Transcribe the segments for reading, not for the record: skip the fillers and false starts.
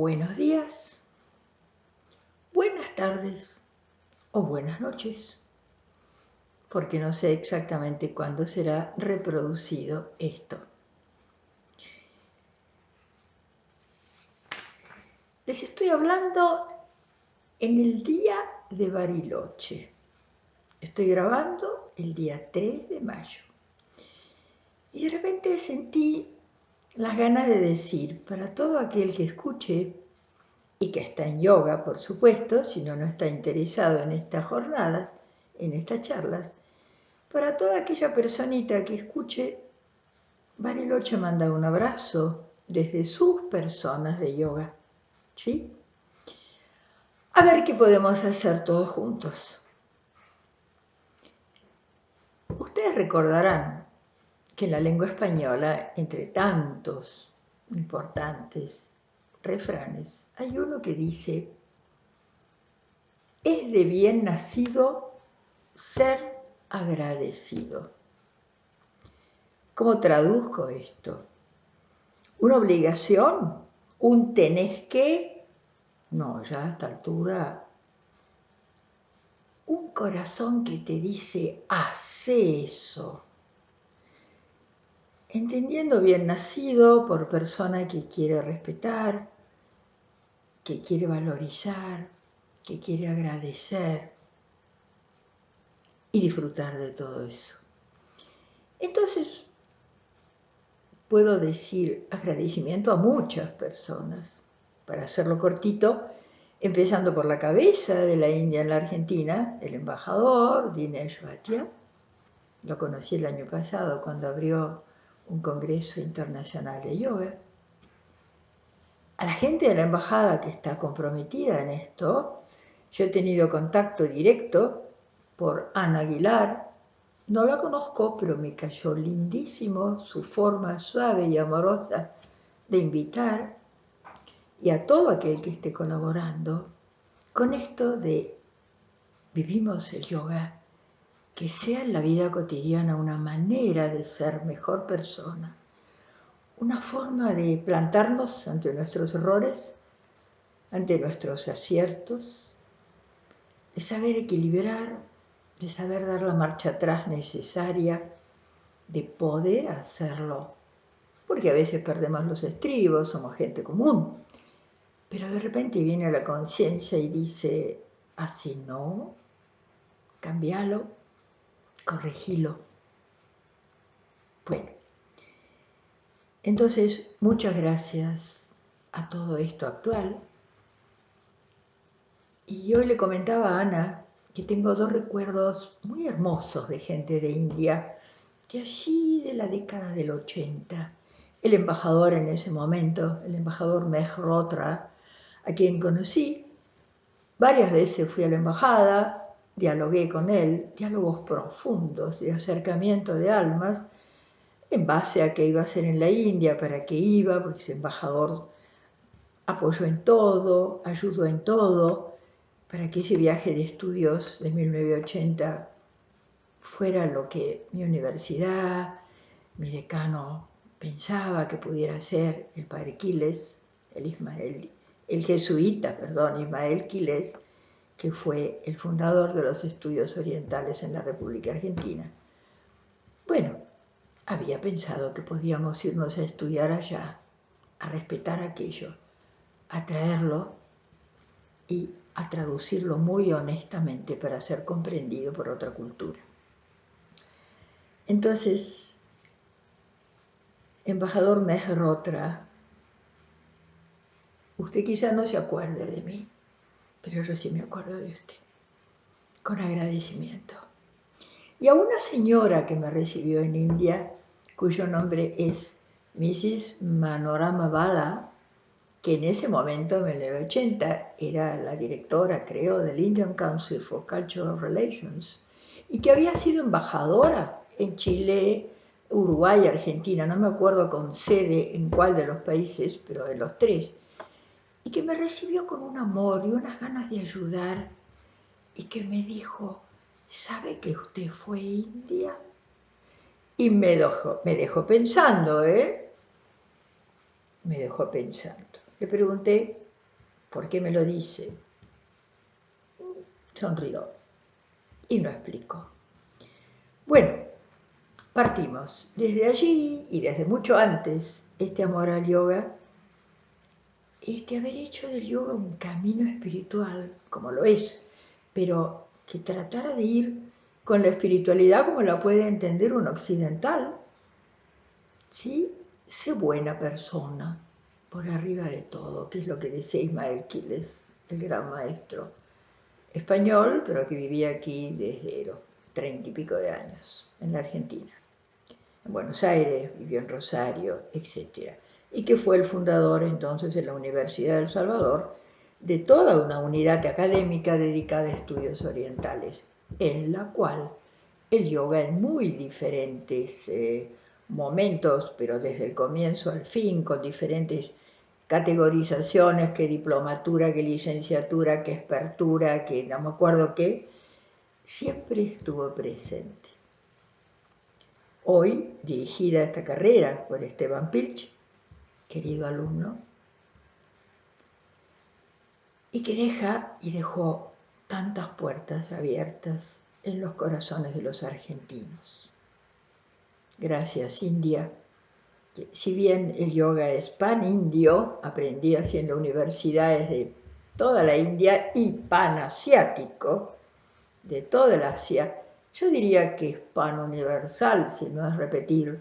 buenos días, buenas tardes o buenas noches, porque no sé exactamente cuándo será reproducido esto. Les estoy hablando en el día de Bariloche. Estoy grabando el día 3 de mayo. Y de repente sentí las ganas de decir, para todo aquel que escuche y que está en yoga, por supuesto, si no está interesado en estas jornadas, en estas charlas, para toda aquella personita que escuche, Bariloche manda un abrazo desde sus personas de yoga, ¿sí? A ver qué podemos hacer todos juntos. Ustedes recordarán que en la lengua española, entre tantos importantes refranes, hay uno que dice: es de bien nacido ser agradecido. ¿Cómo traduzco esto? ¿Una obligación? ¿Un tenés que? No, ya a esta altura, un corazón que te dice, hace eso. Entendiendo bien nacido por persona que quiere respetar, que quiere valorizar, que quiere agradecer y disfrutar de todo eso. Entonces, puedo decir agradecimiento a muchas personas. Para hacerlo cortito, empezando por la cabeza de la India en la Argentina, el embajador Dinesh Bhatia. Lo conocí el año pasado cuando abrió un congreso internacional de yoga. A la gente de la embajada que está comprometida en esto, yo he tenido contacto directo por Ana Aguilar. No la conozco, pero me cayó lindísimo su forma suave y amorosa de invitar, y a todo aquel que esté colaborando con esto de vivimos el yoga, que sea en la vida cotidiana una manera de ser mejor persona, una forma de plantarnos ante nuestros errores, ante nuestros aciertos, de saber equilibrar, de saber dar la marcha atrás necesaria, de poder hacerlo, porque a veces perdemos los estribos, somos gente común, pero de repente viene la conciencia y dice, así no, cambialo, corregilo. Bueno, entonces muchas gracias a todo esto actual. Y hoy le comentaba a Ana que tengo dos recuerdos muy hermosos de gente de India, de allí de la década del 80. El embajador en ese momento, el embajador Mehrotra, a quien conocí. Varias veces fui a la embajada, dialogué con él, diálogos profundos de acercamiento de almas, en base a qué iba a hacer en la India, para qué iba, porque ese embajador apoyó en todo, ayudó en todo, para que ese viaje de estudios de 1980 fuera lo que mi universidad, mi decano pensaba que pudiera ser, el padre Quiles, el jesuita, Ismael Quiles, que fue el fundador de los estudios orientales en la República Argentina. Bueno, había pensado que podíamos irnos a estudiar allá, a respetar aquello, a traerlo y a traducirlo muy honestamente para ser comprendido por otra cultura. Entonces, embajador Mehrotra, usted quizá no se acuerde de mí, pero yo sí me acuerdo de usted, con agradecimiento. Y a una señora que me recibió en India, cuyo nombre es Mrs. Manorama Bala, que en ese momento, en 1980, era la directora, creo, del Indian Council for Cultural Relations, y que había sido embajadora en Chile, Uruguay, Argentina, no me acuerdo con sede en cuál de los países, pero de los tres, y que me recibió con un amor y unas ganas de ayudar, y que me dijo, ¿sabe que usted fue India? Y me dejó pensando, Me dejó pensando. Le pregunté, ¿Por qué me lo dice? Sonrió y no explicó. Bueno, partimos. Desde allí y desde mucho antes, este amor al yoga, haber hecho del yoga un camino espiritual, como lo es, pero que tratara de ir con la espiritualidad como la puede entender un occidental. ¿Sí? Sé buena persona, por arriba de todo, que es lo que decía Ismael Quiles, el gran maestro español, pero que vivía aquí desde los 30 y pico de años, en la Argentina. En Buenos Aires, vivió en Rosario, etc. Y que fue el fundador entonces en la Universidad de El Salvador de toda una unidad académica dedicada a estudios orientales, en la cual el yoga en muy diferentes momentos, pero desde el comienzo al fin, con diferentes categorizaciones, que diplomatura, que licenciatura, que expertura, que no me acuerdo qué, siempre estuvo presente. Hoy, dirigida esta carrera por Esteban Pilch, querido alumno, y que deja y dejó tantas puertas abiertas en los corazones de los argentinos. Gracias, India. Si bien el yoga es pan-indio, aprendí así en las universidades de toda la India, y pan-asiático, de toda la Asia, yo diría que es pan-universal, si no es repetir,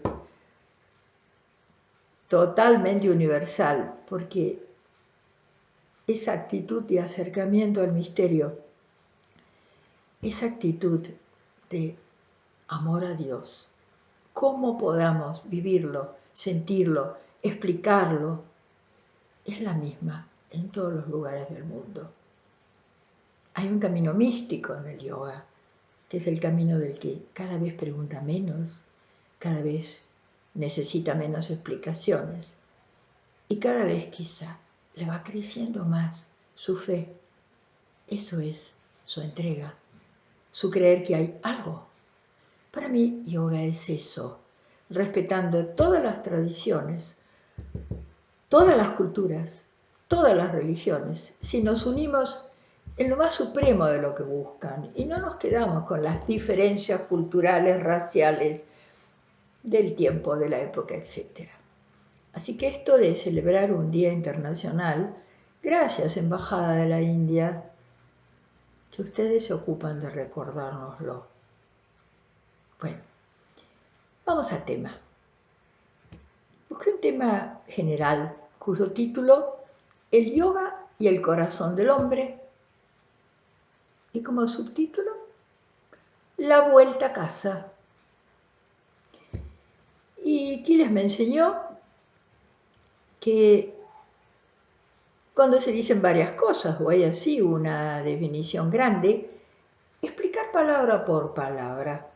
totalmente universal, porque esa actitud de acercamiento al misterio, esa actitud de amor a Dios, cómo podamos vivirlo, sentirlo, explicarlo, es la misma en todos los lugares del mundo. Hay un camino místico en el yoga, que es el camino del que cada vez pregunta menos, cada vez necesita menos explicaciones y cada vez quizá le va creciendo más su fe. Eso es su entrega, su creer que hay algo. Para mí, yoga es eso, respetando todas las tradiciones, todas las culturas, todas las religiones. Si nos unimos en lo más supremo de lo que buscan y no nos quedamos con las diferencias culturales, raciales, del tiempo, de la época, etc. Así que esto de celebrar un Día Internacional, gracias Embajada de la India, que ustedes se ocupan de recordárnoslo. Bueno, vamos al tema. Busqué un tema general cuyo título, El yoga y el corazón del hombre, y como subtítulo, La vuelta a casa. Y Quiles me enseñó que cuando se dicen varias cosas, o hay así una definición grande, explicar palabra por palabra.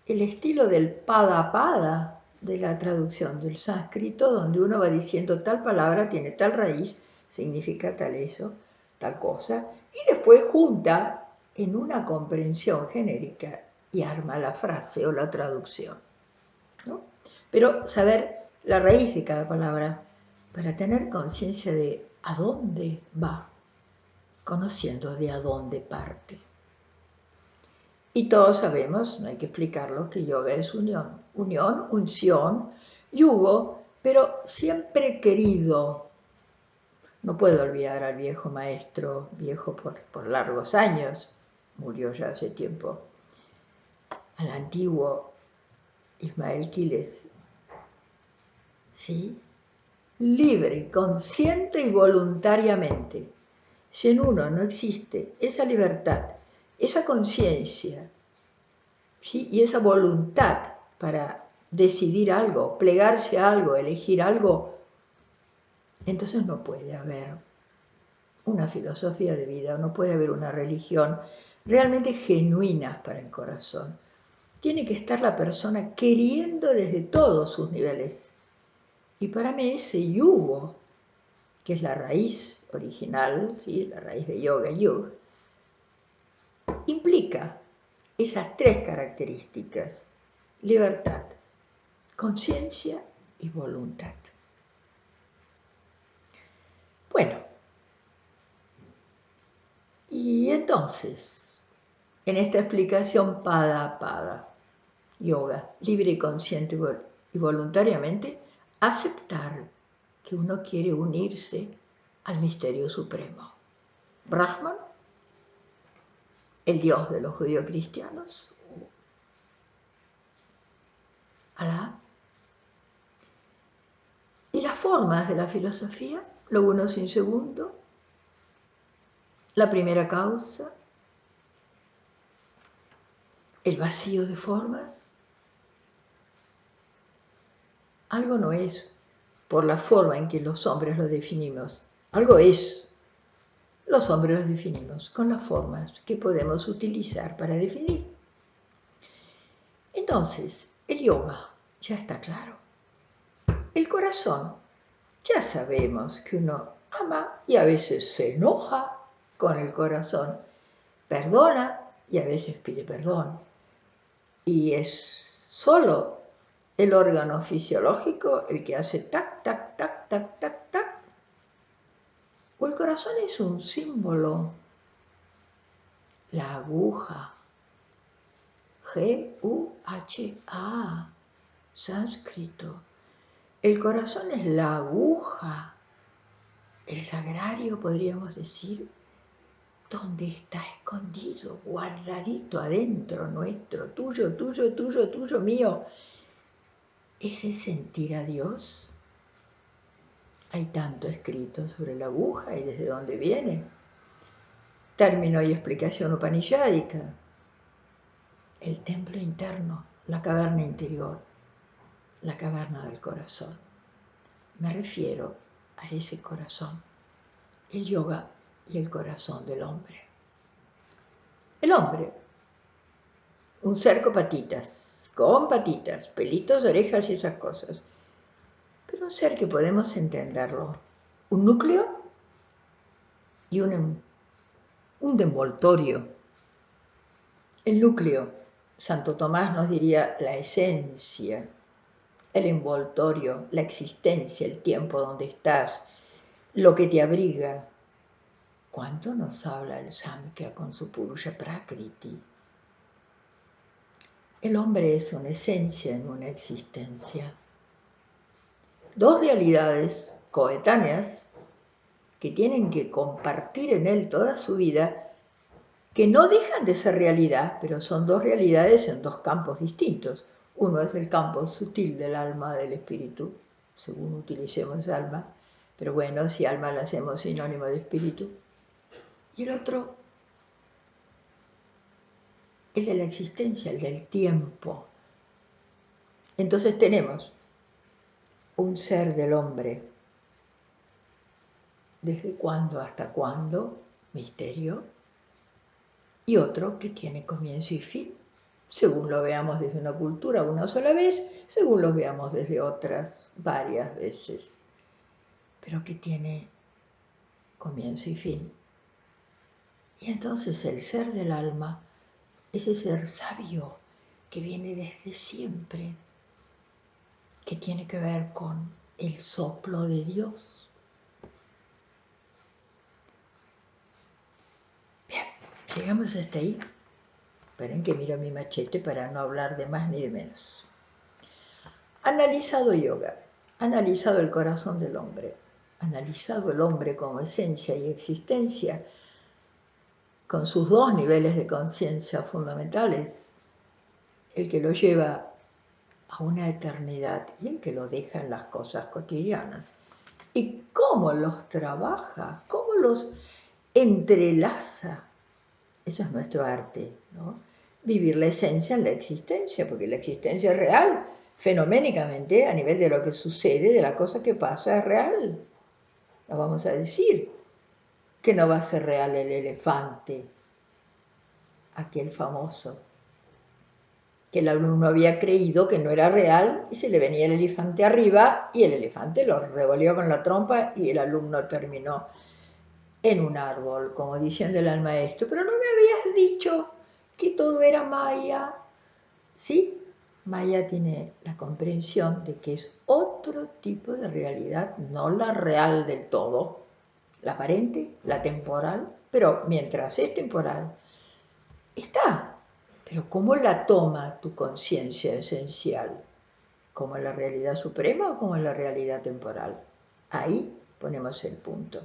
El estilo del pada pada de la traducción del sánscrito, donde uno va diciendo tal palabra tiene tal raíz, significa tal eso, tal cosa, y después junta en una comprensión genérica y arma la frase o la traducción, ¿no? Pero saber la raíz de cada palabra para tener conciencia de a dónde va, conociendo de a dónde parte. Y todos sabemos, no hay que explicarlo, que yoga es unión. Unión, unción, yugo, pero siempre querido. No puedo olvidar al viejo maestro, viejo por largos años, murió ya hace tiempo, al antiguo Ismael Quiles, ¿sí? Libre, consciente y voluntariamente. Si en uno no existe esa libertad, esa conciencia, ¿sí? Y esa voluntad para decidir algo, plegarse a algo, elegir algo, entonces no puede haber una filosofía de vida, no puede haber una religión realmente genuina para el corazón. Tiene que estar la persona queriendo desde todos sus niveles. Y para mí ese yugo, que es la raíz original, ¿sí? La raíz de yoga, yug, implica esas tres características: libertad, conciencia y voluntad. Entonces, en esta explicación pada, yoga, libre y consciente y voluntariamente, aceptar que uno quiere unirse al misterio supremo. Brahman, el Dios de los judíos cristianos, Alá. Y las formas de la filosofía, lo uno sin segundo, la primera causa, el vacío de formas. Algo no es por la forma en que los hombres lo definimos. Algo es. Los hombres lo definimos con las formas que podemos utilizar para definir. Entonces, el yoga ya está claro. El corazón, ya sabemos que uno ama y a veces se enoja con el corazón, perdona y a veces pide perdón. Y es solo el órgano fisiológico el que hace tac, tac, tac, tac, tac, tac. O el corazón es un símbolo, la aguja, G-U-H-A, sánscrito. El corazón es la aguja, el sagrario, podríamos decir, donde está escondido, guardadito adentro nuestro, tuyo, tuyo, tuyo, tuyo, mío. Ese sentir a Dios. Hay tanto escrito sobre la aguja y desde dónde viene. Término y explicación upanishádica. El templo interno, la caverna interior, la caverna del corazón. Me refiero a ese corazón, el yoga y el corazón del hombre. El hombre, un ser con patitas, pelitos, orejas y esas cosas. Pero un ser que podemos entenderlo. Un núcleo y un envoltorio. El núcleo, Santo Tomás nos diría la esencia, el envoltorio, la existencia, el tiempo donde estás, lo que te abriga. ¿Cuánto nos habla el Samkhya con su Purusha Prakriti? El hombre es una esencia en una existencia. Dos realidades coetáneas que tienen que compartir en él toda su vida, que no dejan de ser realidad, pero son dos realidades en dos campos distintos. Uno es el campo sutil del alma, del espíritu, según utilicemos alma, pero bueno, si alma la hacemos sinónimo de espíritu. Y el otro, el de la existencia, el del tiempo. Entonces tenemos un ser del hombre, ¿desde cuándo hasta cuándo? Misterio. Y otro que tiene comienzo y fin, según lo veamos desde una cultura una sola vez, según lo veamos desde otras varias veces, pero que tiene comienzo y fin. Y entonces el ser del alma, ese ser sabio que viene desde siempre, que tiene que ver con el soplo de Dios. Bien, llegamos hasta ahí. Esperen que miro mi machete para no hablar de más ni de menos. Analizado yoga, analizado el corazón del hombre, analizado el hombre como esencia y existencia, con sus dos niveles de conciencia fundamentales, el que lo lleva a una eternidad y el que lo deja en las cosas cotidianas. Y cómo los trabaja, cómo los entrelaza. Eso es nuestro arte, ¿no? Vivir la esencia en la existencia, porque la existencia es real, fenoménicamente, a nivel de lo que sucede, de la cosa que pasa, es real. No vamos a decir que no va a ser real el elefante, aquel famoso, que el alumno había creído que no era real y se le venía el elefante arriba y el elefante lo revolvió con la trompa y el alumno terminó en un árbol, como diciéndole al maestro, pero no me habías dicho que todo era maya. ¿Sí? Maya tiene la comprensión de que es otro tipo de realidad, no la real del todo, la aparente, la temporal, pero mientras es temporal, está. Pero ¿cómo la toma tu conciencia esencial? ¿Como la realidad suprema o como la realidad temporal? Ahí ponemos el punto.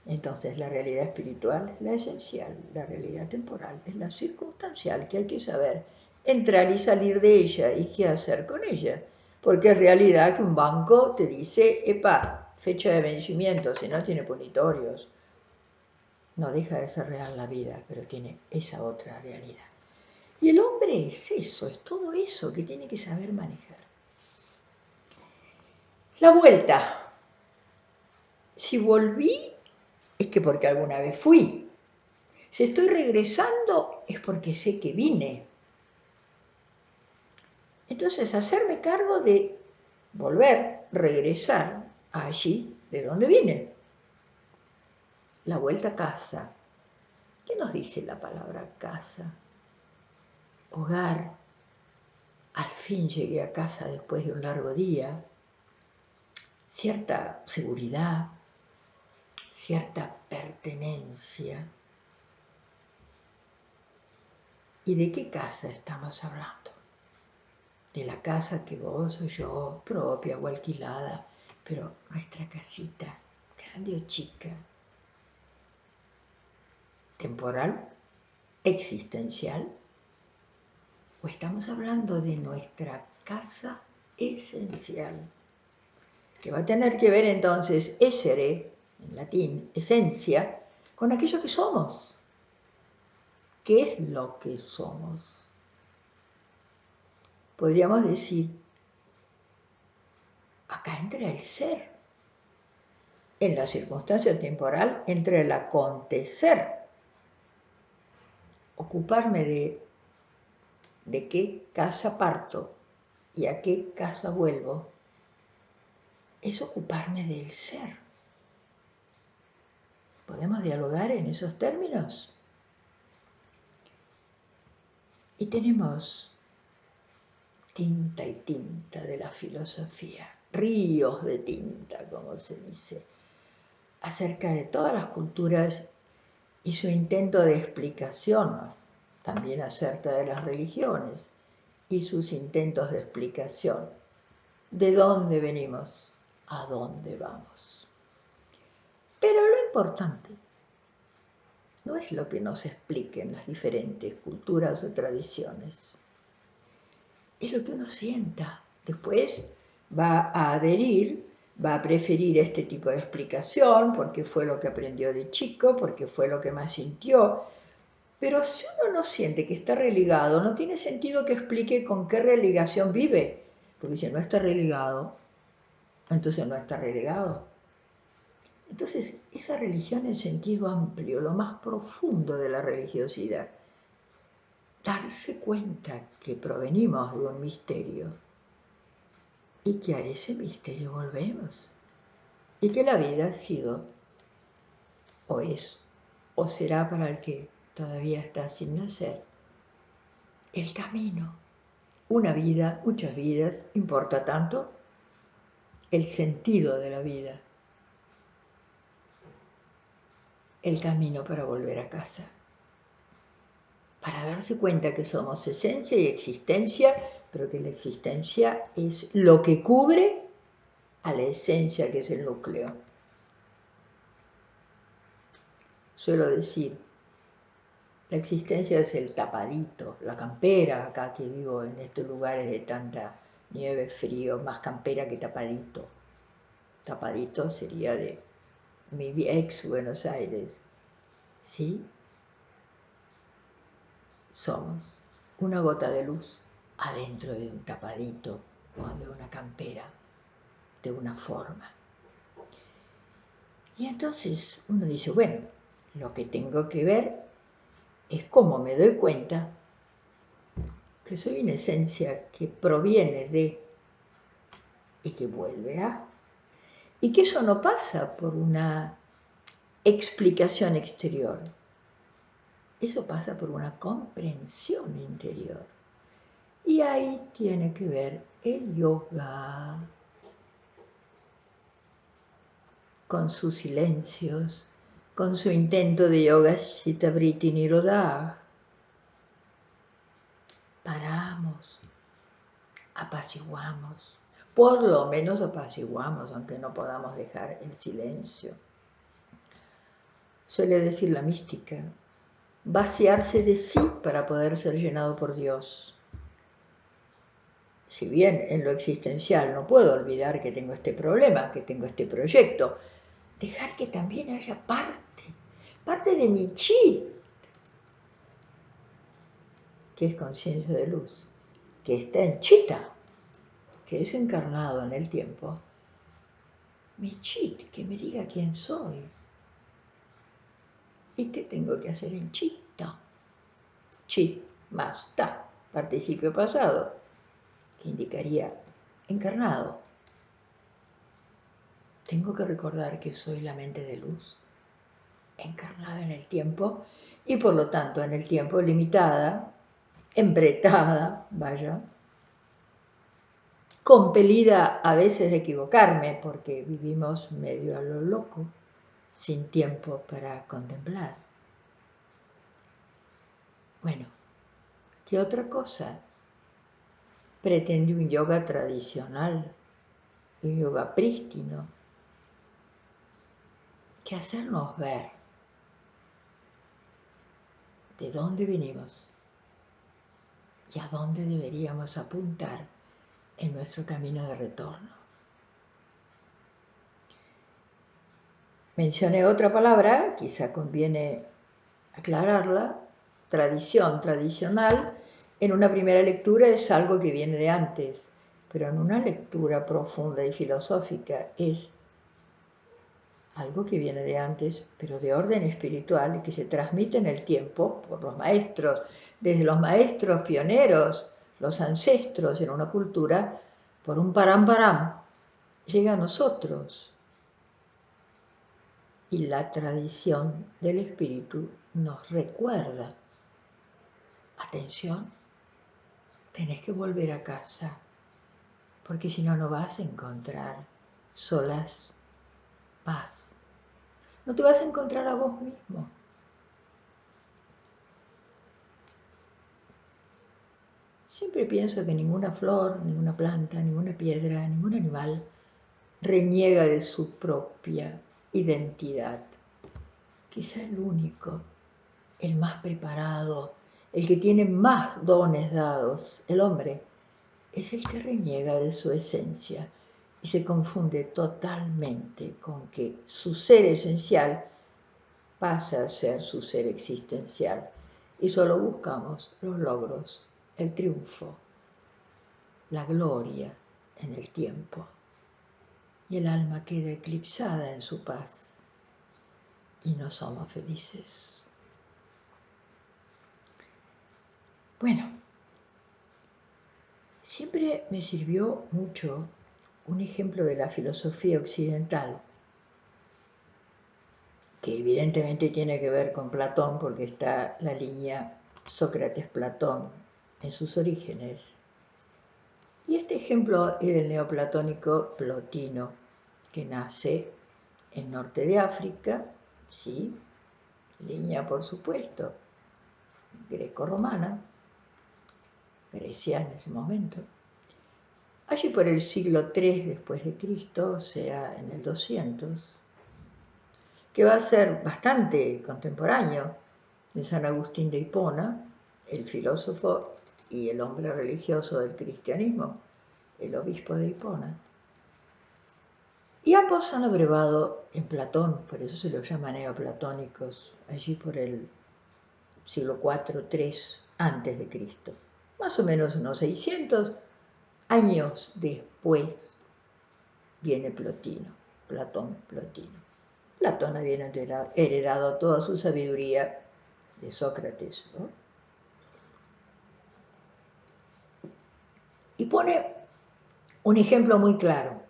Entonces la realidad espiritual es la esencial, la realidad temporal es la circunstancial, que hay que saber entrar y salir de ella y qué hacer con ella. Porque es realidad que un banco te dice, epa, fecha de vencimiento, si no tiene punitorios. No deja de ser real la vida, pero tiene esa otra realidad. Y el hombre es eso, es todo eso que tiene que saber manejar. La vuelta. Si volví, es que porque alguna vez fui. Si estoy regresando, es porque sé que vine. Entonces, hacerme cargo de volver, regresar a allí de donde vine. La vuelta a casa. ¿Qué nos dice la palabra casa? Hogar. Al fin llegué a casa después de un largo día. Cierta seguridad, cierta pertenencia. ¿Y de qué casa estamos hablando? De la casa que vos o yo, propia o alquilada, pero nuestra casita, grande o chica, temporal, existencial, o estamos hablando de nuestra casa esencial, que va a tener que ver entonces essere, en latín, esencia, con aquello que somos. ¿Qué es lo que somos? Podríamos decir, acá entra el ser. En la circunstancia temporal entra el acontecer. Ocuparme de qué casa parto y a qué casa vuelvo es ocuparme del ser. ¿Podemos dialogar en esos términos? Y tenemos tinta y tinta de la filosofía, ríos de tinta, como se dice, acerca de todas las culturas y su intento de explicación, también acerca de las religiones y sus intentos de explicación. ¿De dónde venimos? ¿A dónde vamos? Pero lo importante no es lo que nos expliquen las diferentes culturas o tradiciones, es lo que uno sienta. Después va a adherir, va a preferir este tipo de explicación porque fue lo que aprendió de chico, porque fue lo que más sintió. Pero si uno no siente que está religado, no tiene sentido que explique con qué religación vive, porque si no está religado, entonces no está relegado. Entonces, esa religión en sentido amplio, lo más profundo de la religiosidad, darse cuenta que provenimos de un misterio y que a ese misterio volvemos y que la vida ha sido, o es, o será para el que todavía está sin nacer, el camino. Una vida, muchas vidas, importa tanto el sentido de la vida, el camino para volver a casa, para darse cuenta que somos esencia y existencia, pero que la existencia es lo que cubre a la esencia, que es el núcleo. Suelo decir, la existencia es el tapadito, la campera, acá que vivo en estos lugares de tanta nieve, frío, más campera que tapadito. Tapadito sería de mi ex Buenos Aires, ¿sí? Somos una gota de luz adentro de un tapadito o de una campera, de una forma. Y entonces uno dice, bueno, lo que tengo que ver es cómo me doy cuenta que soy una esencia que proviene de y que vuelve a. Y que eso no pasa por una explicación exterior. Eso pasa por una comprensión interior. Y ahí tiene que ver el yoga, con sus silencios, con su intento de yoga Cittavritti Nirodha. Paramos, apaciguamos, por lo menos apaciguamos, aunque no podamos dejar el silencio. Suele decir la mística, vaciarse de sí para poder ser llenado por Dios. Si bien en lo existencial no puedo olvidar que tengo este problema, que tengo este proyecto, dejar que también haya parte de mi chi, que es conciencia de luz, que está en Chitta, que es encarnado en el tiempo, mi chi, que me diga quién soy y qué tengo que hacer en Chitta. Chit más ta, participio pasado, que indicaría encarnado. Tengo que recordar que soy la mente de luz, encarnada en el tiempo y por lo tanto en el tiempo limitada, embretada, vaya, compelida a veces de equivocarme porque vivimos medio a lo loco, sin tiempo para contemplar. Bueno, ¿qué otra cosa pretende un yoga tradicional, un yoga prístino? Que hacernos ver de dónde venimos y a dónde deberíamos apuntar en nuestro camino de retorno. Mencioné otra palabra, quizá conviene aclararla, tradición, tradicional. En una primera lectura es algo que viene de antes, pero en una lectura profunda y filosófica es algo que viene de antes, pero de orden espiritual y que se transmite en el tiempo por los maestros, desde los maestros pioneros, los ancestros en una cultura, por un param, llega a nosotros. Y la tradición del espíritu nos recuerda, atención, tenés que volver a casa, porque si no, no vas a encontrar solas paz. No te vas a encontrar a vos mismo. Siempre pienso que ninguna flor, ninguna planta, ninguna piedra, ningún animal reniega de su propia identidad. Quizá el único, el más preparado, el que tiene más dones dados, el hombre, es el que reniega de su esencia y se confunde totalmente con que su ser esencial pasa a ser su ser existencial y solo buscamos los logros, el triunfo, la gloria en el tiempo y el alma queda eclipsada en su paz y no somos felices. Bueno, siempre me sirvió mucho un ejemplo de la filosofía occidental, que evidentemente tiene que ver con Platón porque está la línea Sócrates-Platón en sus orígenes. Y este ejemplo es el neoplatónico Plotino, que nace en norte de África, sí, línea por supuesto greco-romana, Grecia en ese momento, allí por el siglo III después de Cristo, o sea, en el 200, que va a ser bastante contemporáneo de San Agustín de Hipona, el filósofo y el hombre religioso del cristianismo, el obispo de Hipona. Y ambos han abrevado en Platón, por eso se los llama neoplatónicos, allí por el siglo IV-III antes de Cristo. Más o menos unos 600 años después viene Platón Plotino. Platón había heredado toda su sabiduría de Sócrates, ¿no? Y pone un ejemplo muy claro,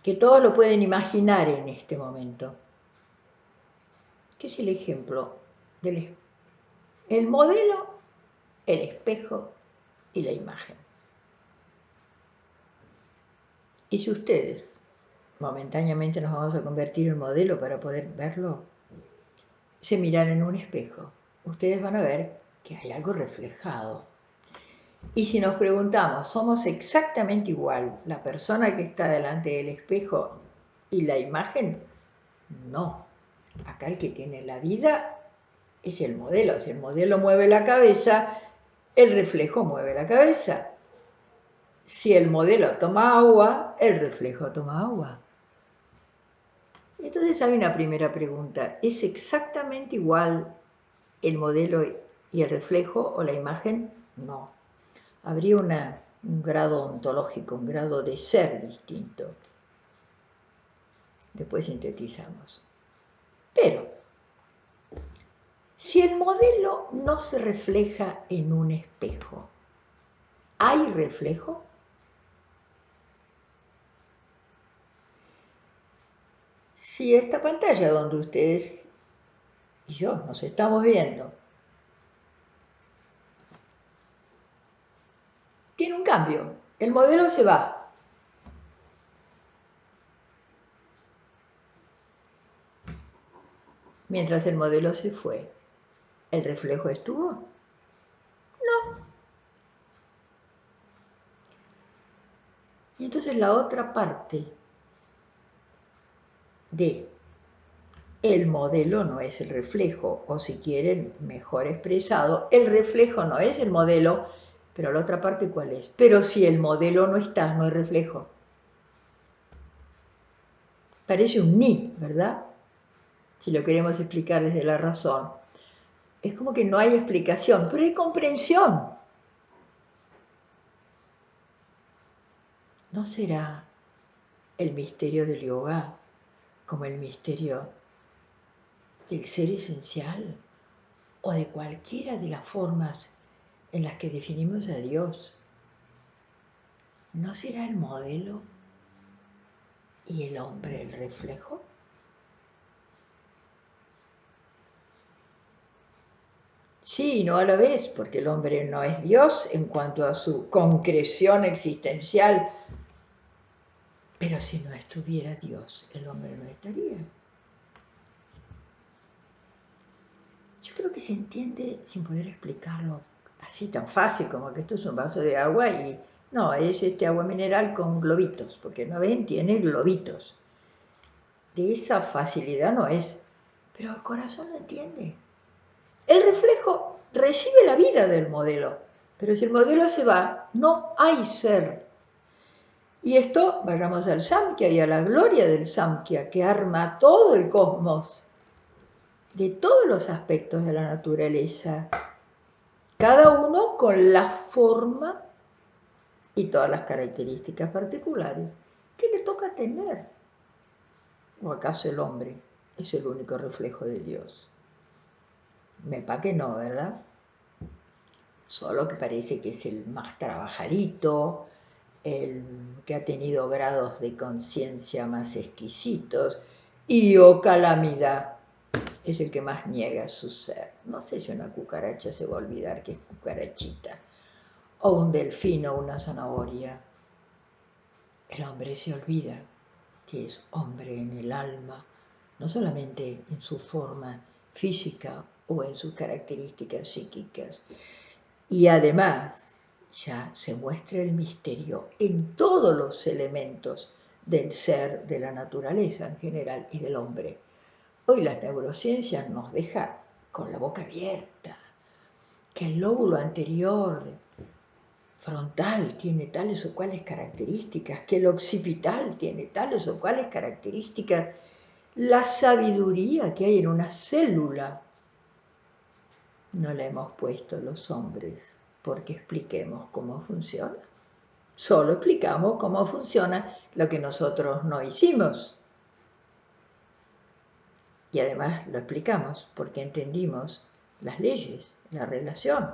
que todos lo pueden imaginar en este momento, que es el ejemplo del el modelo, el espejo y la imagen. Y si ustedes momentáneamente nos vamos a convertir en modelo para poder verlo, se miran en un espejo, ustedes van a ver que hay algo reflejado. Y si nos preguntamos, ¿somos exactamente igual la persona que está delante del espejo y la imagen? No. Acá el que tiene la vida es el modelo. Si el modelo mueve la cabeza, el reflejo mueve la cabeza. Si el modelo toma agua, el reflejo toma agua. Entonces hay una primera pregunta. ¿Es exactamente igual el modelo y el reflejo o la imagen? No. Habría un grado ontológico, un grado de ser distinto. Después sintetizamos. Pero, si el modelo no se refleja en un espejo, ¿hay reflejo? Si esta pantalla donde ustedes y yo nos estamos viendo tiene un cambio, el modelo se va. Mientras el modelo se fue, ¿el reflejo estuvo? No. Y entonces la otra parte de el modelo no es el reflejo, o si quieren, mejor expresado, el reflejo no es el modelo, pero la otra parte ¿cuál es? Pero si el modelo no está, no hay reflejo. Parece un ni, ¿verdad? Si lo queremos explicar desde la razón. Es como que no hay explicación, pero hay comprensión. ¿No será el misterio del yoga como el misterio del ser esencial o de cualquiera de las formas en las que definimos a Dios? ¿No será el modelo y el hombre el reflejo? Sí y no a la vez, porque el hombre no es Dios en cuanto a su concreción existencial, pero si no estuviera Dios, el hombre no estaría. Yo creo que se entiende sin poder explicarlo así tan fácil como que esto es un vaso de agua y no, es este agua mineral con globitos, porque no ven, tiene globitos. De esa facilidad no es, pero el corazón lo entiende. El reflejo recibe la vida del modelo, pero si el modelo se va, no hay ser. Y esto, vayamos al Samkhya y a la gloria del Samkhya, que arma todo el cosmos, de todos los aspectos de la naturaleza, cada uno con la forma y todas las características particulares que le toca tener. ¿O acaso el hombre es el único reflejo de Dios? Me pa' que no, ¿verdad? Solo que parece que es el más trabajadito, el que ha tenido grados de conciencia más exquisitos, y oh calamidad, es el que más niega su ser. No sé si una cucaracha se va a olvidar que es cucarachita, o un delfín o una zanahoria. El hombre se olvida que es hombre en el alma, no solamente en su forma física o en sus características psíquicas. Y además ya se muestra el misterio en todos los elementos del ser, de la naturaleza en general y del hombre. Hoy las neurociencias nos dejan con la boca abierta, que el lóbulo anterior frontal tiene tales o cuales características, que el occipital tiene tales o cuales características, la sabiduría que hay en una célula no la hemos puesto los hombres porque expliquemos cómo funciona. Solo explicamos cómo funciona lo que nosotros no hicimos. Y además lo explicamos porque entendimos las leyes, la relación.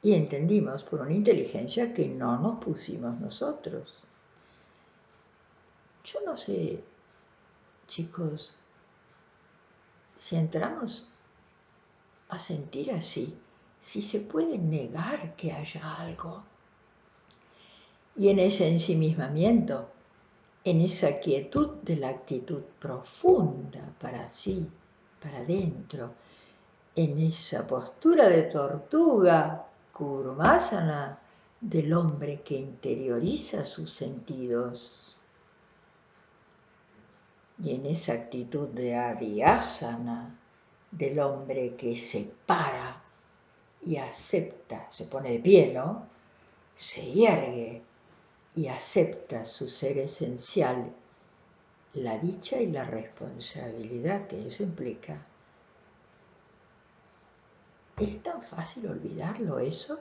Y entendimos por una inteligencia que no nos pusimos nosotros. Yo no sé, chicos, si entramos a sentir así, si se puede negar que haya algo. Y en ese ensimismamiento, en esa quietud de la actitud profunda para sí, para adentro, en esa postura de tortuga, Kurmasana, del hombre que interioriza sus sentidos. Y en esa actitud de Adhyasana, del hombre que se para y acepta, se pone de pie, ¿no? Se yergue y acepta su ser esencial, la dicha y la responsabilidad que eso implica. ¿Es tan fácil olvidarlo eso?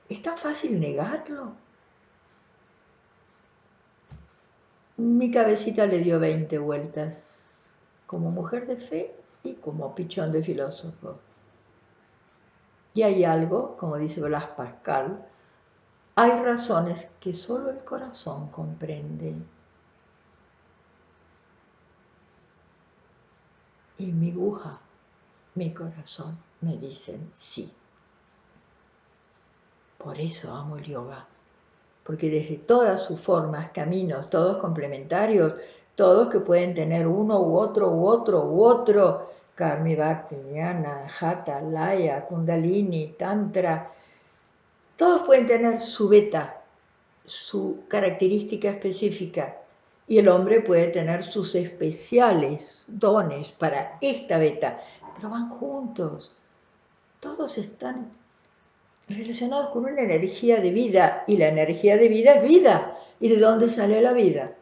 ¿Es tan fácil negarlo? Mi cabecita le dio 20 vueltas, como mujer de fe y como pichón de filósofo. Y hay algo, como dice Blas Pascal, hay razones que solo el corazón comprende. Y mi aguja, mi corazón me dicen sí. Por eso amo el yoga, porque desde todas sus formas, caminos, todos complementarios, todos que pueden tener uno u otro, Karmi Bhakti, Jnana, Hatha, Laya, Kundalini, Tantra, todos pueden tener su beta, su característica específica, y el hombre puede tener sus especiales dones para esta beta, pero van juntos, todos están relacionados con una energía de vida, y la energía de vida es vida. ¿Y de dónde sale la vida?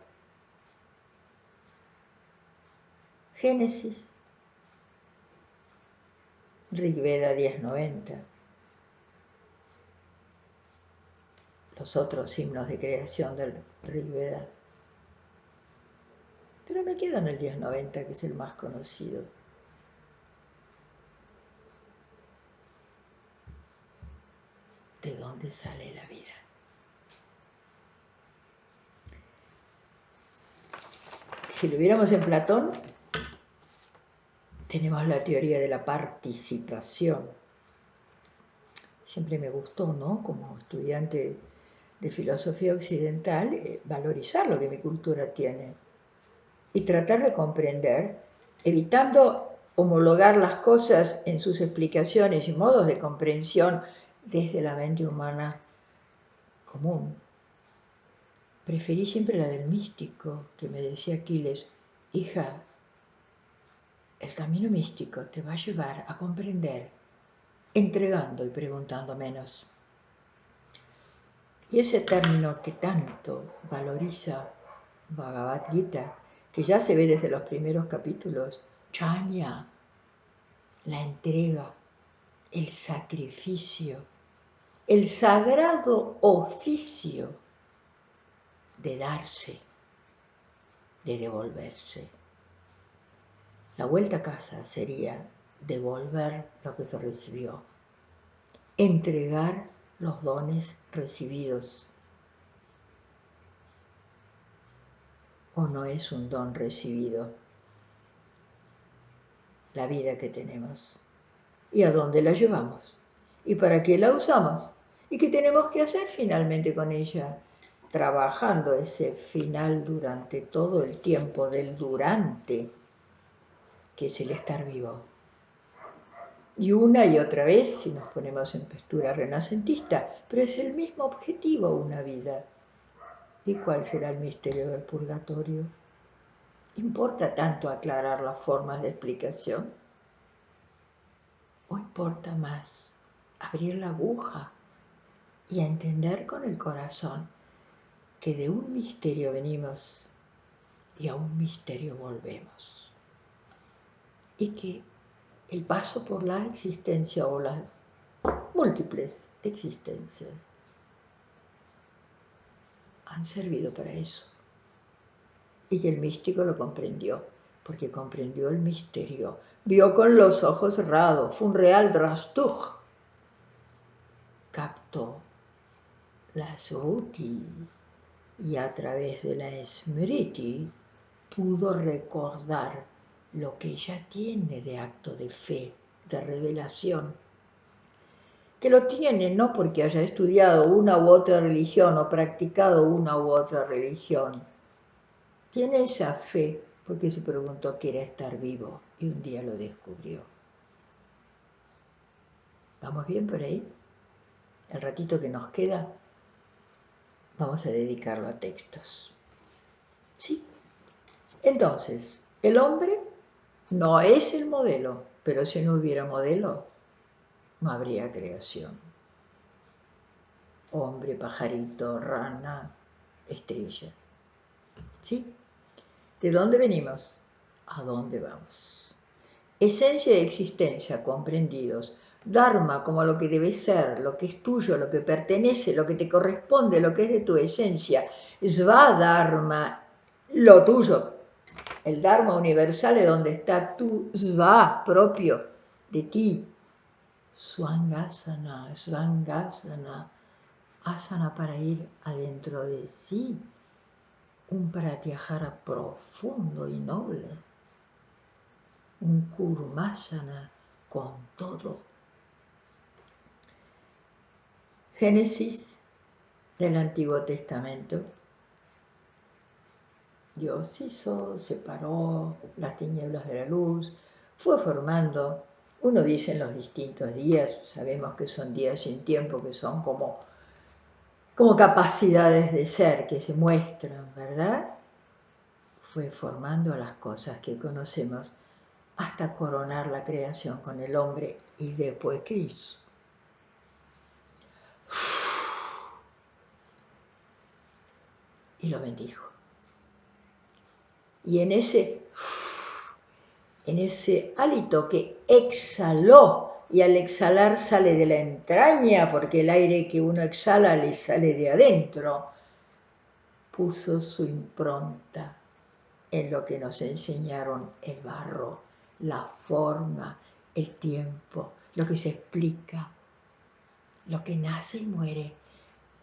Génesis, Rigveda 10:90. Los otros himnos de creación del Rigveda. Pero me quedo en el 10:90, que es el más conocido. ¿De dónde sale la vida? Si lo viéramos en Platón, tenemos la teoría de la participación. Siempre me gustó, ¿no? Como estudiante de filosofía occidental, valorizar lo que mi cultura tiene y tratar de comprender, evitando homologar las cosas en sus explicaciones y modos de comprensión desde la mente humana común. Preferí siempre la del místico, que me decía Aquiles: hija, el camino místico te va a llevar a comprender, entregando y preguntando menos. Y ese término que tanto valoriza Bhagavad Gita, que ya se ve desde los primeros capítulos, Chanya, la entrega, el sacrificio, el sagrado oficio de darse, de devolverse. La vuelta a casa sería devolver lo que se recibió, entregar los dones recibidos. ¿O no es un don recibido la vida que tenemos? ¿Y a dónde la llevamos? ¿Y para qué la usamos? ¿Y qué tenemos que hacer finalmente con ella? Trabajando ese final durante todo el tiempo del durante, que es el estar vivo. Y una y otra vez, si nos ponemos en postura renacentista, pero es el mismo objetivo una vida. ¿Y cuál será el misterio del purgatorio? ¿Importa tanto aclarar las formas de explicación? ¿O importa más abrir la aguja y entender con el corazón que de un misterio venimos y a un misterio volvemos? Y que el paso por la existencia o las múltiples existencias han servido para eso. Y que el místico lo comprendió, porque comprendió el misterio. Vio con los ojos cerrados, fue un real drastuj. Captó la Sruti y a través de la Smriti pudo recordar lo que ya tiene de acto de fe, de revelación, que lo tiene no porque haya estudiado una u otra religión o practicado una u otra religión. Tiene esa fe porque se preguntó qué era estar vivo y un día lo descubrió. ¿Vamos bien por ahí? El ratito que nos queda vamos a dedicarlo a textos. ¿Sí? Entonces, el hombre no es el modelo, pero si no hubiera modelo, no habría creación. Hombre, pajarito, rana, estrella. ¿Sí? ¿De dónde venimos? ¿A dónde vamos? Esencia y existencia comprendidos. Dharma como lo que debe ser, lo que es tuyo, lo que pertenece, lo que te corresponde, lo que es de tu esencia. Svadharma, lo tuyo. El Dharma universal es donde está tu Sva propio de ti. Svangasana, Svangasana, asana para ir adentro de sí. Un pratyahara profundo y noble. Un kurmasana con todo. Génesis del Antiguo Testamento. Dios hizo, separó las tinieblas de la luz, fue formando, uno dice en los distintos días, sabemos que son días sin tiempo, que son como capacidades de ser que se muestran, ¿verdad? Fue formando las cosas que conocemos hasta coronar la creación con el hombre. ¿Y después qué hizo? Y lo bendijo. Y en ese hálito que exhaló, y al exhalar sale de la entraña, porque el aire que uno exhala le sale de adentro, puso su impronta en lo que nos enseñaron el barro, la forma, el tiempo, lo que se explica, lo que nace y muere,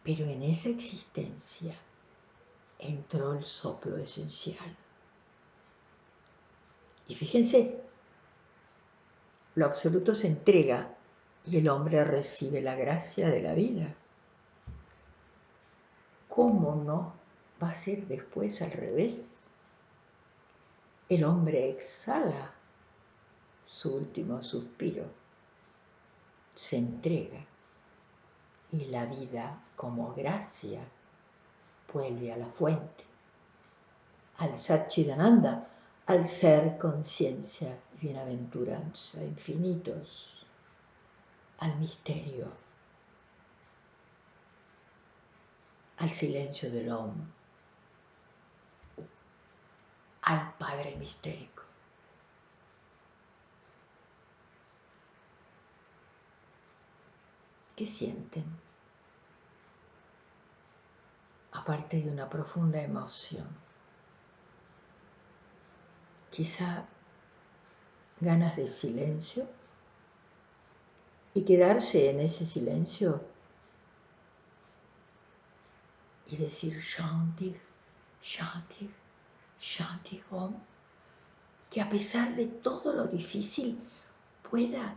pero en esa existencia entró el soplo esencial. Y fíjense, lo absoluto se entrega y el hombre recibe la gracia de la vida. ¿Cómo no va a ser después al revés? El hombre exhala su último suspiro, se entrega y la vida como gracia vuelve a la fuente, al Satchidananda, al ser, conciencia y bienaventuranza infinitos, al misterio, al silencio del hombre, al Padre mistérico. ¿Qué sienten? Aparte de una profunda emoción, quizá ganas de silencio y quedarse en ese silencio y decir Shanti, Shanti, Shanti Om, que a pesar de todo lo difícil pueda,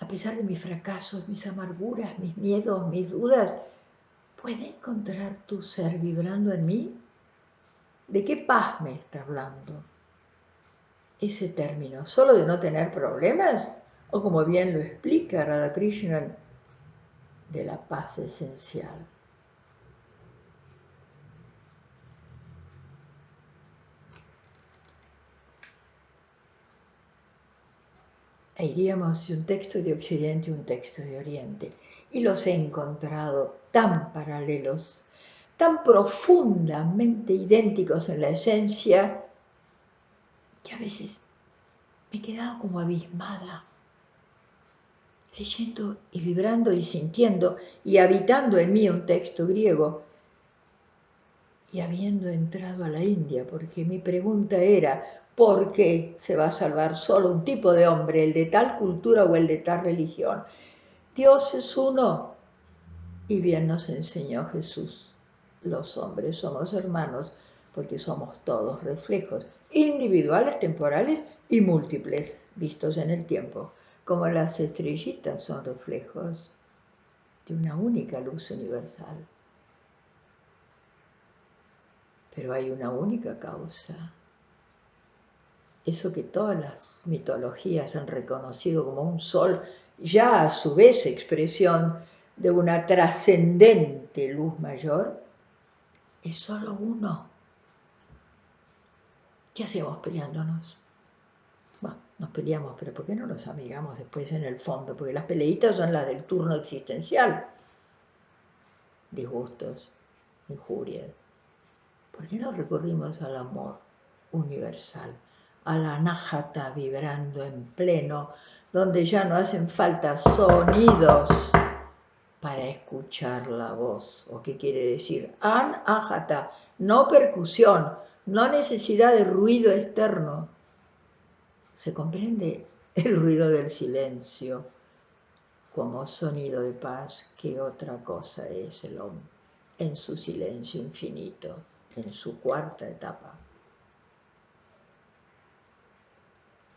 a pesar de mis fracasos, mis amarguras, mis miedos, mis dudas, pueda encontrar tu ser vibrando en mí. ¿De qué paz me está hablando ese término? ¿Solo de no tener problemas? O como bien lo explica Radhakrishnan, de la paz esencial. E iríamos de un texto de Occidente y un texto de Oriente. Y los he encontrado tan paralelos, tan profundamente idénticos en la esencia, que a veces me he quedado como abismada, leyendo y vibrando y sintiendo y habitando en mí un texto griego y habiendo entrado a la India, porque mi pregunta era, ¿por qué se va a salvar solo un tipo de hombre, el de tal cultura o el de tal religión? Dios es uno, y bien nos enseñó Jesús. Los hombres somos hermanos porque somos todos reflejos, individuales, temporales y múltiples, vistos en el tiempo, como las estrellitas son reflejos de una única luz universal. Pero hay una única causa, eso que todas las mitologías han reconocido como un sol, ya a su vez expresión de una trascendente luz mayor, es solo uno. ¿Qué hacemos peleándonos? Bueno, nos peleamos, pero ¿por qué no nos amigamos después en el fondo? Porque las peleitas son las del turno existencial. Disgustos, injurias. ¿Por qué no recurrimos al amor universal, a la nájata vibrando en pleno, donde ya no hacen falta sonidos para escuchar la voz? ¿O qué quiere decir? An-ahata, no percusión, no necesidad de ruido externo. Se comprende el ruido del silencio como sonido de paz, que otra cosa es el hombre en su silencio infinito, en su cuarta etapa.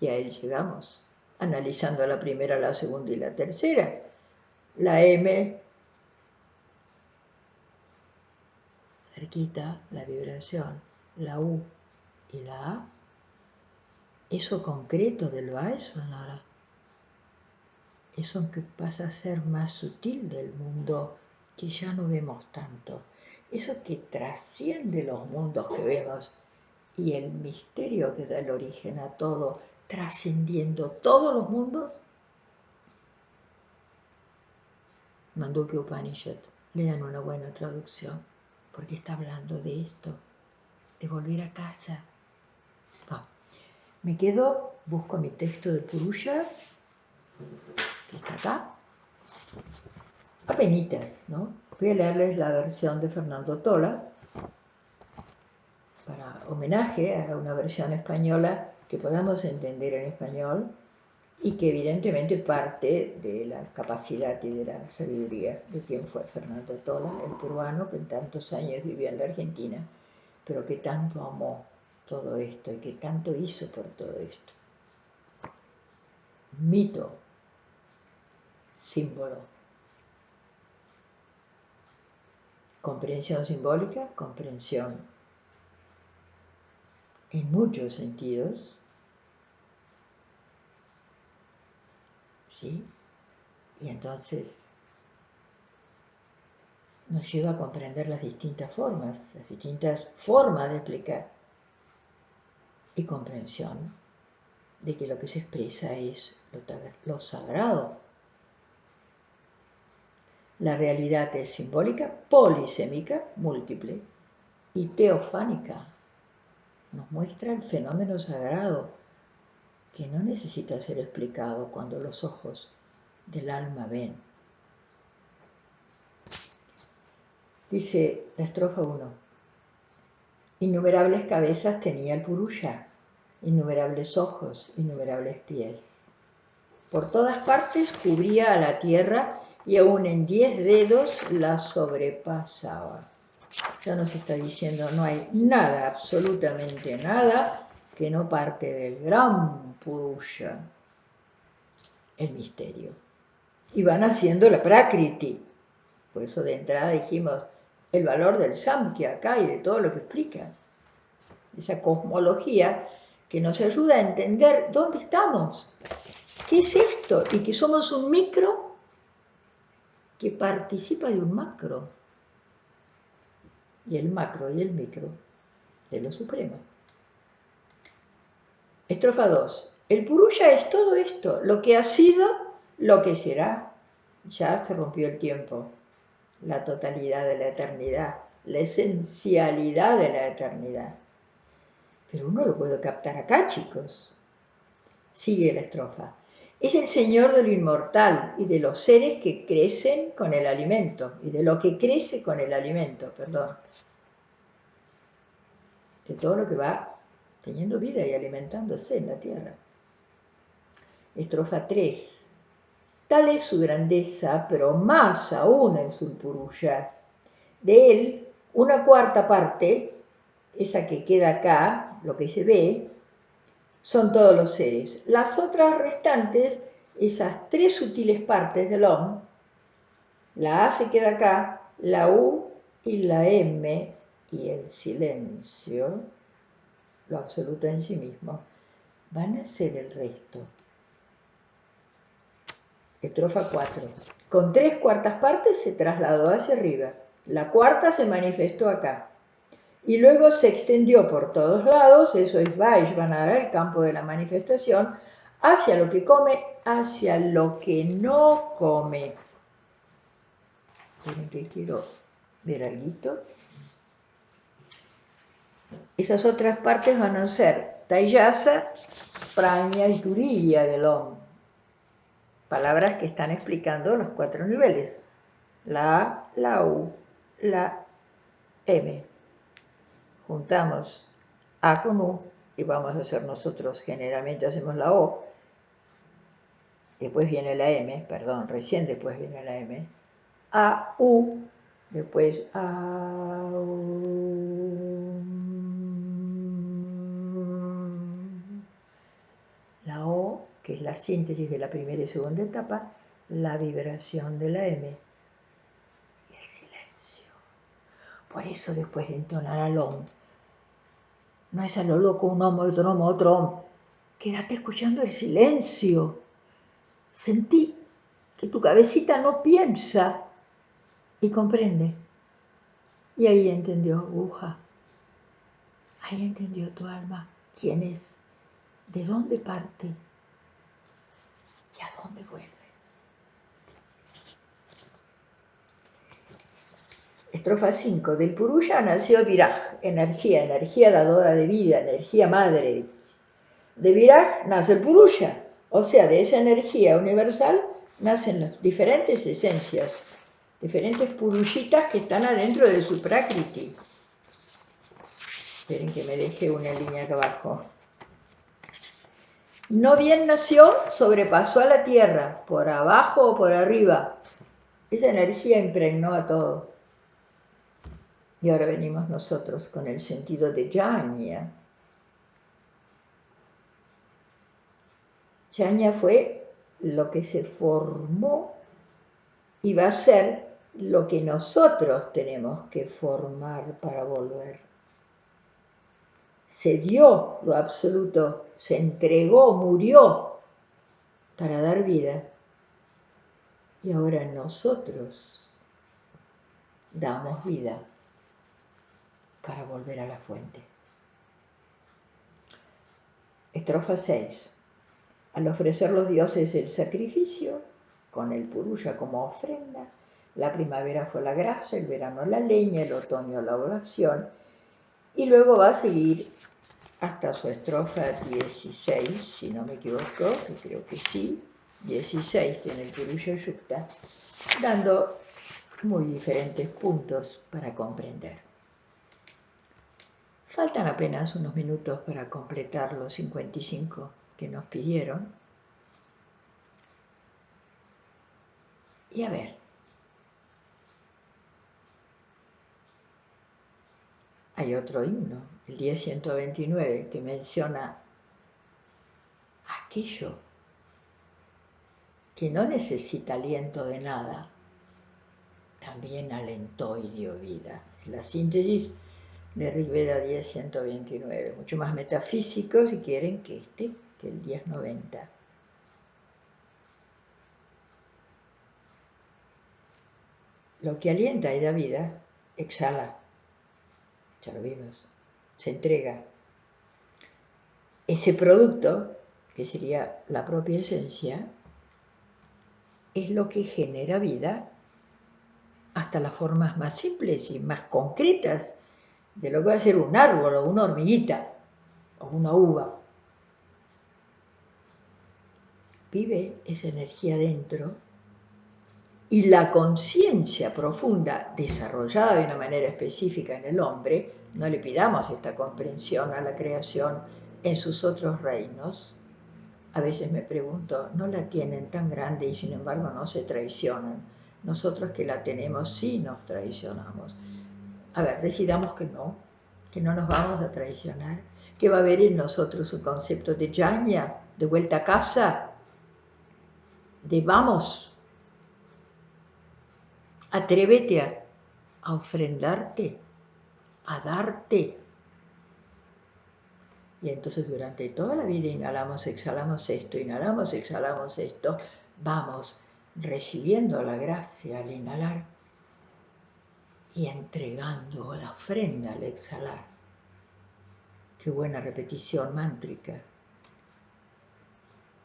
Y a él llegamos, analizando la primera, la segunda y la tercera. La M, cerquita, la vibración, la U y la A, eso concreto del Vaisvanara, eso que pasa a ser más sutil del mundo, que ya no vemos tanto, eso que trasciende los mundos que vemos y el misterio que da el origen a todo, trascendiendo todos los mundos. Mandukya Upanishad, lean una buena traducción, porque está hablando de esto, de volver a casa. Me quedo, busco mi texto de Purusha, que está acá, apenitas, ¿no? Voy a leerles la versión de Fernando Tola, para homenaje a una versión española que podamos entender en español y que evidentemente parte de la capacidad y de la sabiduría de quien fue Fernando Tola, el peruano que en tantos años vivió en la Argentina, pero que tanto amó todo esto y que tanto hizo por todo esto. Mito, símbolo. Comprensión simbólica, comprensión en muchos sentidos, ¿sí? Y entonces nos lleva a comprender las distintas formas de explicar. Y comprensión de que lo que se expresa es lo sagrado. La realidad es simbólica, polisémica, múltiple, y teofánica. Nos muestra el fenómeno sagrado que no necesita ser explicado cuando los ojos del alma ven. Dice la estrofa 1. Innumerables cabezas tenía el Purusha, innumerables ojos, innumerables pies. Por todas partes cubría a la tierra y aún en 10 dedos la sobrepasaba. Ya nos está diciendo, no hay nada, absolutamente nada, que no parte del gran Purusha, el misterio. Y van haciendo la Prakriti. Por eso de entrada dijimos el valor del Samkhya acá y de todo lo que explica. Esa cosmología que nos ayuda a entender dónde estamos, qué es esto, y que somos un micro que participa de un macro. Y el macro y el micro de lo supremo. Estrofa 2. El Purusha es todo esto, lo que ha sido, lo que será. Ya se rompió el tiempo, la totalidad de la eternidad, la esencialidad de la eternidad. Pero uno lo puede captar acá, chicos. Sigue la estrofa. Es el Señor de lo inmortal y de los seres que crecen con el alimento, y de lo que crece con el alimento, perdón. De todo lo que va teniendo vida y alimentándose en la tierra. Estrofa 3. Tal es su grandeza, pero más aún en su Purusha. De él, una cuarta parte, esa que queda acá, lo que se ve, son todos los seres. Las otras restantes, esas 3 sutiles partes del Om, la A se queda acá, la U y la M y el silencio, lo absoluto en sí mismo, van a ser el resto. Estrofa 4. Con 3/4 partes se trasladó hacia arriba. La cuarta se manifestó acá. Y luego se extendió por todos lados, eso es Vaishnava, el campo de la manifestación, hacia lo que come, hacia lo que no come. Miren que quiero ver algo. Esas otras partes van a ser Taijasa, Prajna y Turiya del Om. Palabras que están explicando los 4 niveles. La A, la U, la M. Juntamos A con U y vamos a hacer nosotros, generalmente hacemos la O, después viene la M, perdón, recién después viene la M, A, U, después A, U, la O, que es la síntesis de la primera y segunda etapa, la vibración de la M y el silencio. Por eso después de entonar al OM, no es a lo loco un OM, otro OM, otro OM. Quédate escuchando el silencio. Sentí que tu cabecita no piensa y comprende. Y ahí entendió, ahí entendió tu alma quién es, de dónde parte y a dónde vuelve. Estrofa 5. Del Purusha nació Viraj, energía dadora de vida, energía madre. De Viraj nace el Purusha, o sea, de esa energía universal nacen las diferentes esencias, diferentes purushitas que están adentro de su prakriti. Esperen que me deje una línea acá abajo. No bien nació, sobrepasó a la tierra, por abajo o por arriba. Esa energía impregnó a todo. Y ahora venimos nosotros con el sentido de Jnana. Jnana fue lo que se formó y va a ser lo que nosotros tenemos que formar para volver. Se dio lo absoluto, se entregó, murió para dar vida. Y ahora nosotros damos vida para volver a la fuente. Estrofa 6. Al ofrecer los dioses el sacrificio, con el Purusha como ofrenda, la primavera fue la grasa, el verano la leña, el otoño la oración, y luego va a seguir hasta su estrofa 16, si no me equivoco, que creo que sí, 16 tiene el Purusha Yukta, dando muy diferentes puntos para comprender. Faltan apenas unos minutos para completar los 55 que nos pidieron. Y a ver, hay otro himno, el 10.129, que menciona aquello que no necesita aliento de nada, también alentó y dio vida. La síntesis de Rigveda 10.129, mucho más metafísico si quieren que el 10.90. Lo que alienta y da vida, exhala, ya lo vimos, se entrega. Ese producto, que sería la propia esencia, es lo que genera vida hasta las formas más simples y más concretas de lo que va a ser un árbol o una hormiguita o una uva. Vive esa energía dentro y la conciencia profunda desarrollada de una manera específica en el hombre, no le pidamos esta comprensión a la creación en sus otros reinos. A veces me pregunto, ¿no la tienen tan grande y sin embargo no se traicionan? Nosotros que la tenemos sí nos traicionamos. A ver, decidamos que no nos vamos a traicionar, que va a haber en nosotros un concepto de jnana, de vuelta a casa, de vamos, atrévete a ofrendarte, a darte. Y entonces durante toda la vida inhalamos, exhalamos esto, vamos recibiendo la gracia al inhalar y entregando la ofrenda al exhalar. Qué buena repetición mántrica.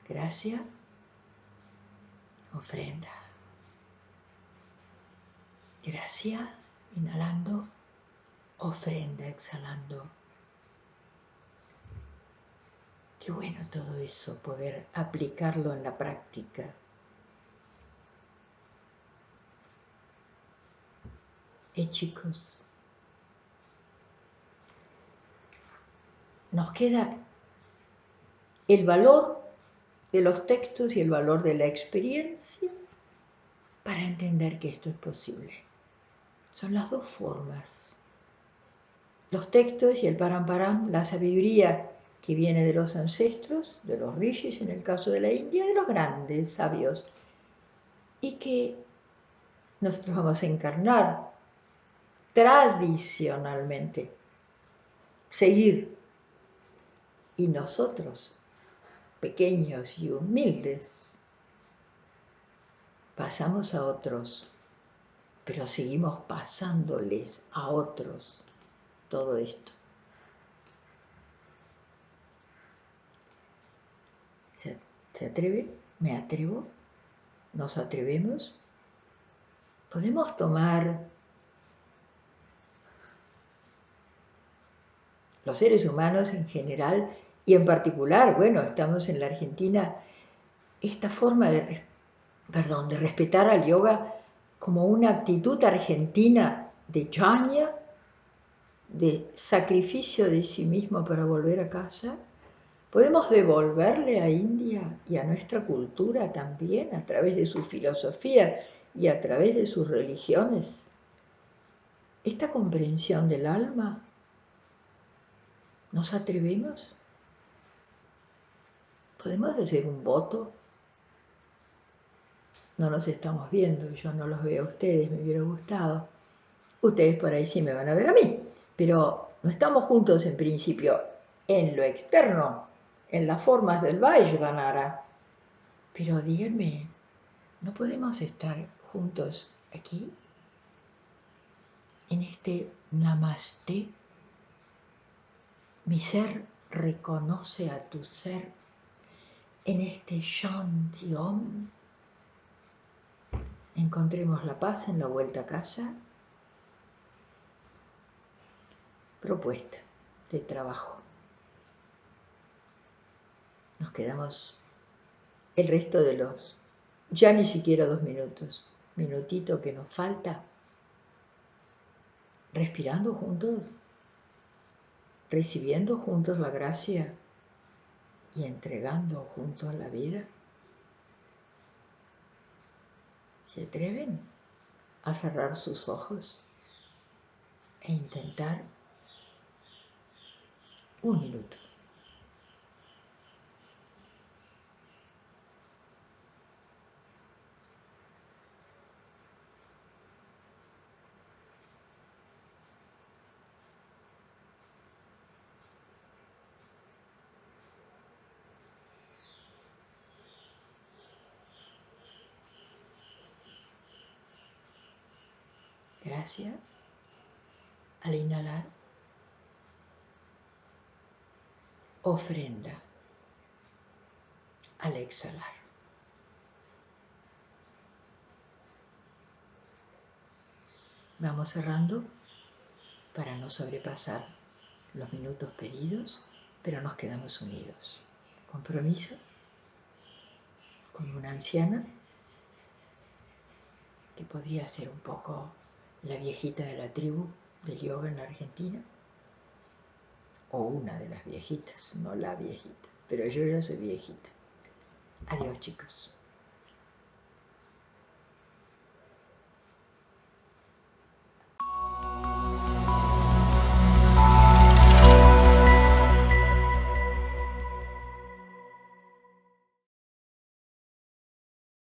Gracia, ofrenda. Gracia, inhalando, ofrenda, exhalando. Qué bueno todo eso, poder aplicarlo en la práctica. Chicos, nos queda el valor de los textos y el valor de la experiencia para entender que esto es posible. Son las dos formas. Los textos y el paramparam, la sabiduría que viene de los ancestros, de los rishis en el caso de la India, de los grandes sabios, y que nosotros vamos a encarnar tradicionalmente, seguir, y nosotros, pequeños y humildes, pasamos a otros, pero seguimos pasándoles a otros todo esto. ¿Se atreven? ¿Me atrevo? ¿Nos atrevemos? Podemos tomar los seres humanos en general y en particular, bueno, estamos en la Argentina, esta forma de respetar al yoga como una actitud argentina de jnana, de sacrificio de sí mismo para volver a casa. Podemos devolverle a India y a nuestra cultura también a través de su filosofía y a través de sus religiones esta comprensión del alma. ¿Nos atrevemos? ¿Podemos hacer un voto? No nos estamos viendo, yo no los veo a ustedes, me hubiera gustado. Ustedes por ahí sí me van a ver a mí, pero no estamos juntos en principio en lo externo, en las formas del Vajrayana. Pero díganme, ¿no podemos estar juntos aquí? En este Namaste, mi ser reconoce a tu ser. En este Shanti Om, encontremos la paz en la vuelta a casa. Propuesta de trabajo. Nos quedamos el resto de los, ya ni siquiera 2 minutos, minutito que nos falta, respirando juntos, recibiendo juntos la gracia y entregando juntos la vida. ¿Se atreven a cerrar sus ojos e intentar 1 minuto? Gracia al inhalar, ofrenda al exhalar. Vamos cerrando para no sobrepasar los minutos pedidos, pero nos quedamos unidos. Compromiso con una anciana que podría ser un poco la viejita de la tribu del yoga en la Argentina, o una de las viejitas, no la viejita, pero yo ya soy viejita. Adiós, chicos.